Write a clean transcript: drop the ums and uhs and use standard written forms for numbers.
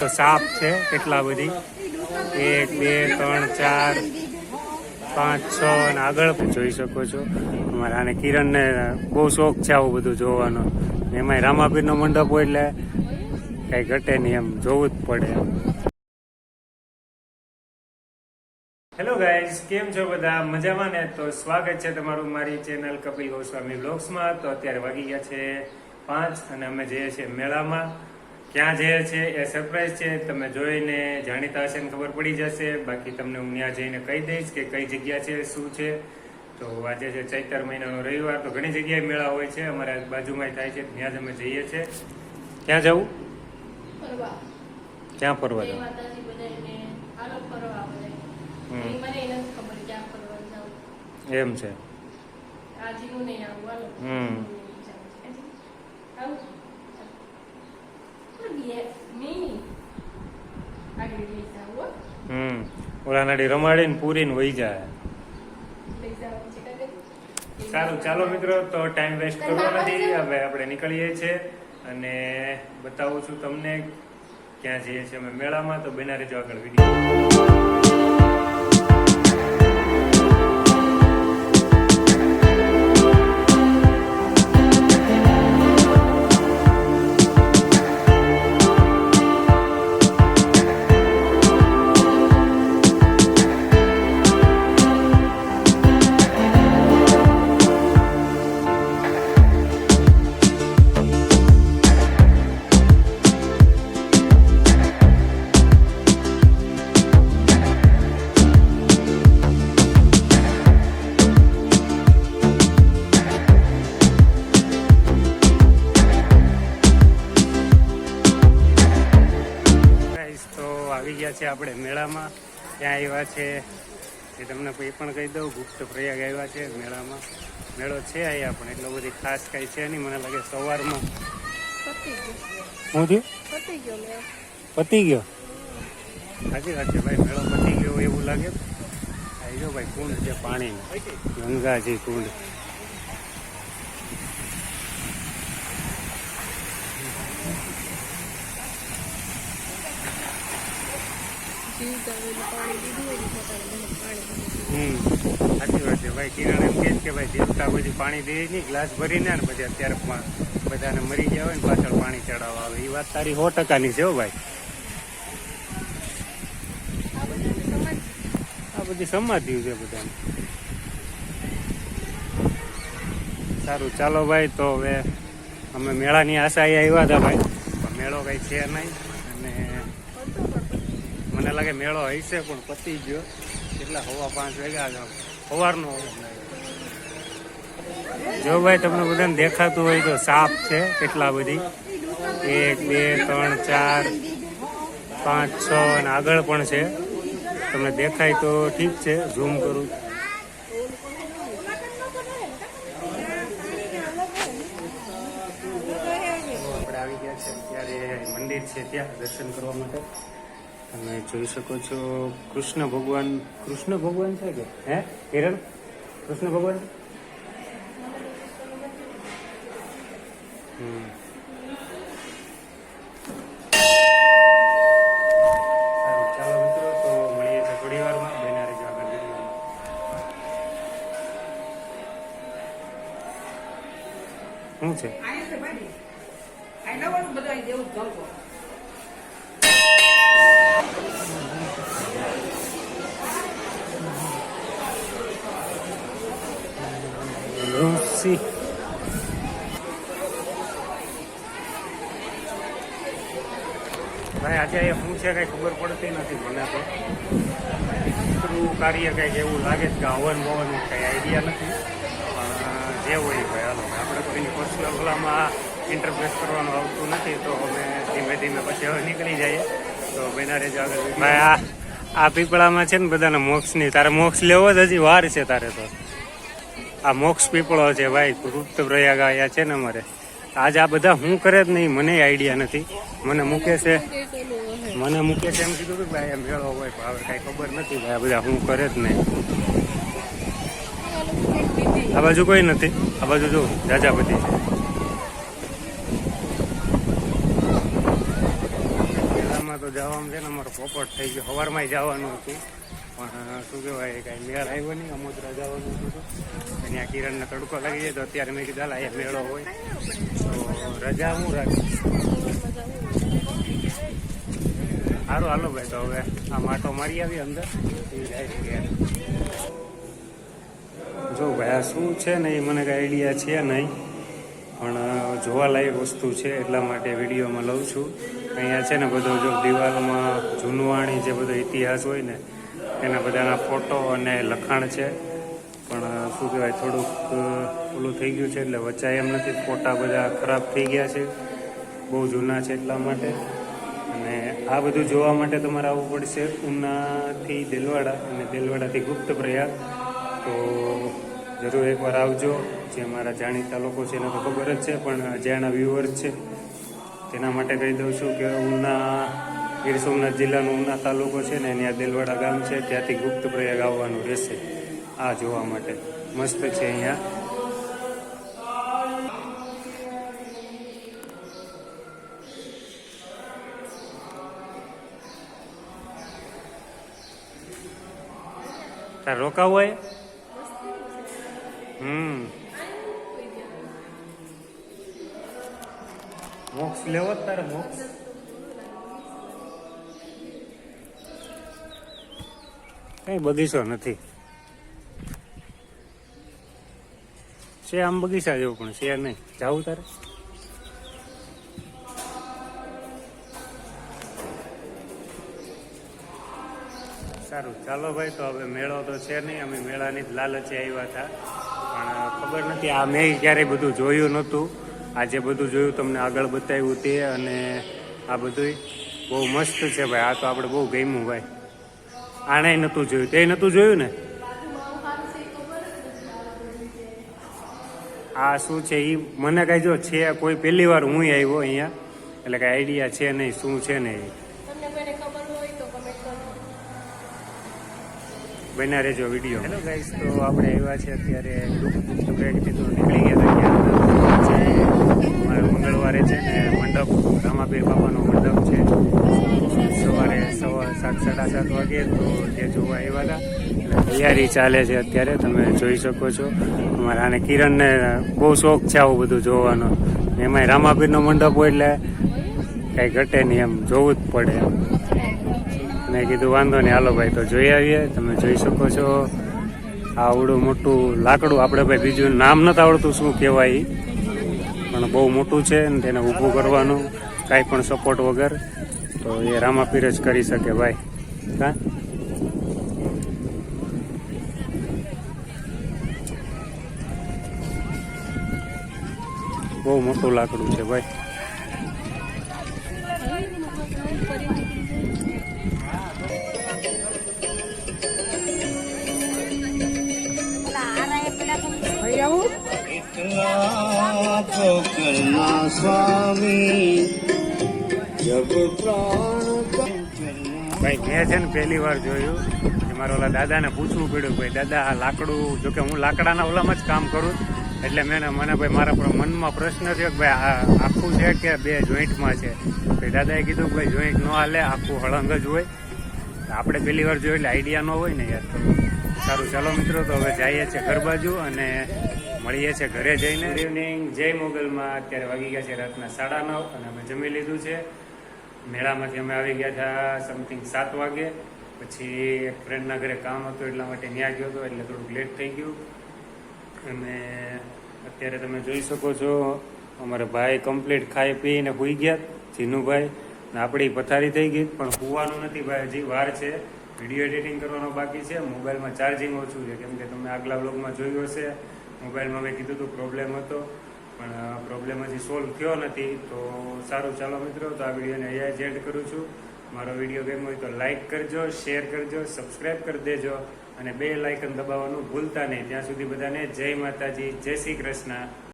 તો સાપ છે કેટલા બધી, 1 2 3 4 5 6 અને આગળ પણ જોઈ શકો છો. અમારા આને કિરણને બહુ શોખ છે આવું બધું જોવાનો. એમાંય રામાપીરનો મંડપ હોય એટલે કઈ ઘટે નહીં, એમ જોવું જ પડે. હેલો ગાઈઝ, કેમ છો બધા? મજામાં ને? તો સ્વાગત છે તમારું મારી ચેનલ કપિલ ગોસ્વામી બ્લોગ્સમાં. તો અત્યારે વાગી ગયા છે 5 અને અમે જઈએ છીએ મેળામાં. ક્યાં જઈએ છે એ સરપ્રાઈઝ છે, તમે જોઈને જાણીતા હશે ને ખબર પડી જશે. બાકી તમને હું ત્યાં જઈને કહી દઈશ કે કઈ જગ્યા છે, શું છે. તો આજે છે ચૈતર મહિનાનો રવિવાર, તો ઘણી જગ્યાએ મેળા હોય છે. અમારા બાજુમાં થાય છે, ત્યાં જ અમે જઈએ છીએ. ક્યાં જવું? ક્યાં ફરવા જવું? એમ છે. ઓલા નાડી રમાડીને પૂરીને વહી જાય. સારું, ચાલો મિત્રો, તો ટાઈમ વેસ્ટ કરવો નથી. હવે આપણે નીકળીએ છીએ અને બતાવું છું તમને ક્યાં જઈએ છીએ અમે મેળામાં. તો બના રહેજો આગળ વિડીયો. આવી ગયા છે આપણે મેળામાં. ત્યાં આવ્યા છે એ તમને એ પણ કહી દઉં, ગુપ્ત પ્રયાગ આવ્યા છે મેળામાં. મેળો છે અહીંયા પણ એટલો બધી ખાસ કઈ છે નહીં. મને લાગે સવારમાં શું થયું? પતી ગયો. સાચી વાત છે ભાઈ, મેળો પતી ગયો એવું લાગે. આવી ગયો ભાઈ, કુંડ છે પાણીનો, ગંગાજી કુંડ. સાચી વાત છે ભાઈ. કિરણ એમ કે ભાઈ જીવતા પછી પાણી દે નહીં, ગ્લાસ ભરીને ને પછી અત્યારે બધાને મરી ગયા હોય ને પાછળ પાણી ચડાવવા આવે. એ વાત તારી 100%ની છે હો ભાઈ. આ બધી સમાધિ છે બધાને. સારું, ચાલો ભાઈ. તો હવે અમે મેળાની આશાએ આવ્યા હતા ભાઈ, પણ મેળો કઈ છે નહીં. અને મને લાગે મેળો હશે પણ પતી ગયો. કેટલા 5:15 વાગ્યા સવારનો. જો ભાઈ તમને બધાને દેખાતું હોય તો સાપ છે કેટલા બધી, 1 2 3 4 5 6 અને આગળ પણ છે. તમને દેખાય તો ઠીક છે, ઝૂમ કરું. આપણે આવી ગયા છે અત્યારે મંદિર છે ત્યાં દર્શન કરવા માટે. તમે જોઈ શકો છો કૃષ્ણ ભગવાન છે કે હે કિરણ? કૃષ્ણ ભગવાન. સારું, ચાલો મિત્રો, તો મળીએ છીએ થોડી વારમાં. બેના રહેજો આગળ વિડીયોમાં. શું છે? ઋષિ ભાઈ આજે શું છે કઈ ખબર પડતી નથી મને. તો કાર્ય કઈક એવું લાગે છે કે હવન ભવન કઈ આઈડિયા નથી. પણ જે હોય ભાઈ, હાલો, આપણે કોઈની પર્સનલ ઓલામાં ઇન્ટરફેસ કરવાનું આવતું નથી. તો અમે ધીમે ધીમે પછી હવે નીકળી જઈએ. તો બેના રહેજો આગળ ભાઈ. આ પીપળામાં છે ને બધાને મોક્ષની, તારે મોક્ષ લેવો જ હજી વાર છે તારે. તો આ મોક્ષ પીપળો છે ભાઈ, ગુપ્ત પ્રયાગ આવ્યા છે ને અમારે. આજ આ બધા શું કરે જ નહીં, મને આઈડિયા નથી. મને મુકેશ એમ કીધું કે ભાઈ એમ મેળો હોય, પણ હવે કઈ ખબર નથી ભાઈ આ બધા શું કરે જ નહીં. આ બાજુ કોઈ નથી, આ બાજુ જો જાજાપતિ છે. જવામાં છે ને અમારો પોપટ થઈ ગયો. સવારમાં જવાનું હતું પણ શું કહેવાય કાંઈ મેળ આવ્યો નહીં. અમોદરા જવાનું હતું ત્યાં કિરણને તડકો લાગી જાય તો અત્યારે મેં કીધું અહીંયા મેળો હોય તો રજા હું રાખી. સારું હાલો ભાઈ, તો હવે આ માટો મારી આવી અંદર જો ભાઈ આ શું છે ને એ મને કાંઈ આઈડિયા છે નહીં, પણ જોવાલાયક વસ્તુ છે એટલા માટે વિડીયોમાં લઉં છું. અહીંયા છે ને બધો જો દિવાલમાં જૂનવાણી જે બધો ઇતિહાસ હોય ને એના બધાના ફોટો અને લખાણ છે, પણ શું કહેવાય થોડુંક ઓલું થઈ ગયું છે એટલે વચાય એમ નથી. ફોટા બધા ખરાબ થઈ ગયા છે, બહુ જૂના છે એટલા માટે. અને આ બધું જોવા માટે તમારે આવવું પડશે ઉનાથી દેલવાડા અને દેલવાડાથી ગુપ્ત પ્રયાગ. તો જરૂર એકવાર આવજો. જે મારા જાણીતા લોકો છે એને તો ખબર જ છે, પણ અજાણ્યા વ્યુઅર્સ છે તેના માટે કહી દઉં છું કે ઉના ગીર સોમનાથ જિલ્લાનો ઉના તાલુકો છે ને ત્યાં દેલવાડા ગામ છે, ત્યાંથી ગુપ્ત પ્રયાગ આવવાનું રહેશે આ જોવા માટે. મસ્ત છે અહીંયા. તાર રોકાવું હોય? મોક્ષ લેવો તારે? મોક્ષ કઈ બગીચો નથી છે, આમ બગીચા જેવું પણ છે નહીં. જાવું તારે? સારું ચાલો ભાઈ, તો હવે મેળો તો છે નહીં. અમે મેળાની જ લાલચે આવ્યા હતા, પણ ખબર નથી આ મેં ક્યારેય બધું જોયું નહોતું. આજે બધું જોયું, તમને આગળ બતાવ્યું તે, અને આ બધું બહુ મસ્ત છે ભાઈ. આ તો આપણે બહુ ગમ્યું ભાઈ. આણે નહોતું જોયું, તે નહોતું જોયું ને. આ શું છે એ મને કાંઈ જો છે કોઈ પહેલી વાર હું આવ્યો અહીંયા, એટલે કાંઈ આઈડિયા છે નહીં શું છે ને એ. બના રહેજો વિડીયો. હેલો ગાઈસ, તો આપણે આવ્યા છે અત્યારે ગુપ્ત પ્રયાગથી તો નીકળી ગયા હતા. અમારે મંગળવારે છે ને મંડપ, રામાપીર બાપાનો મંડપ છે. સવારે 7:30 વાગે તો જે જોવા આવ્યા હતા. તૈયારી ચાલે છે અત્યારે, તમે જોઈ શકો છો. અમારા આને કિરણને બહુ શોખ છે આવું બધું જોવાનો. એમાંય રામાપીરનો મંડપ હોય એટલે કાંઈ ઘટે નહીં, એમ જોવું જ પડે એમ. મેં કીધું વાંધો નહીં હાલો ભાઈ, તો જોઈ આવીએ. તમે જોઈ શકો છો આવડું મોટું લાકડું. આપણે ભાઈ બીજું નામ નથી આવડતું શું કહેવાય, પણ બહુ મોટું છે ને તેને ઊભું કરવાનું કાંઈ પણ સપોર્ટ વગર. તો એ રામાપીર જ કરી શકે ભાઈ. હા, બહુ મોટું લાકડું છે ભાઈ. ભાઈ મેં છે ને પહેલી વાર જોયું કે મારા ઓલા દાદાને પૂછવું પડ્યું, ભાઈ દાદા આ લાકડું, જોકે હું લાકડાના ઓલામાં જ કામ કરું એટલે મને ભાઈ મારા મનમાં પ્રશ્ન થયો કે ભાઈ આ આખું છે કે બે જોઈન્ટમાં છે. ભાઈ દાદાએ કીધું કે ભાઈ જોઈન્ટ ન હાલે, આખું હળંગ જ હોય. આપણે પહેલી વાર જોયું એટલે આઈડિયા ન હોય ને યાર. સારું ચાલો મિત્રો, તો હવે જઈએ છીએ ઘર બાજુ અને મળીએ છીએ ઘરે જઈને. ગુડ ઇવનિંગ, જય મોગલમાં. અત્યારે વાગી ગયા છે રાતના 9:30 અને અમે જમી લીધું છે. મેળામાંથી અમે આવી ગયા હતા સમથિંગ 7 વાગે. પછી એક ફ્રેન્ડના ઘરે કામ હતું એટલા માટે ત્યાં ગયો હતો, એટલે થોડુંક લેટ થઈ ગયું. અને અત્યારે તમે જોઈ શકો છો અમારા ભાઈ કમ્પ્લીટ ખાઈ પીને સૂઈ ગયા, જીનુભાઈ. ને આપણી પથારી થઈ ગઈ, પણ સૂવાનું નથી ભાઈ, હજી વાર છે. વિડીયો એડિટિંગ કરવાનો બાકી છે. મોબાઈલમાં ચાર્જિંગ ઓછું છે, કેમ કે તમે આગલા બ્લોગમાં જોયું હશે મોબાઈલમાં મેં કીધું હતું પ્રોબ્લેમ હતો, પણ પ્રોબ્લેમ હજી સોલ્વ થયો નથી. તો સારું ચાલો મિત્રો, તો આ વિડીયોને અહીંયા જ એડ કરું છું. મારો વિડીયો ગમ્યો હોય તો લાઇક કરજો, શેર કરજો, સબસ્ક્રાઈબ કરી દેજો અને બેલ આઇકન દબાવવાનું ભૂલતા નહીં. ત્યાં સુધી બધાને જય માતાજી, જય શ્રી કૃષ્ણ.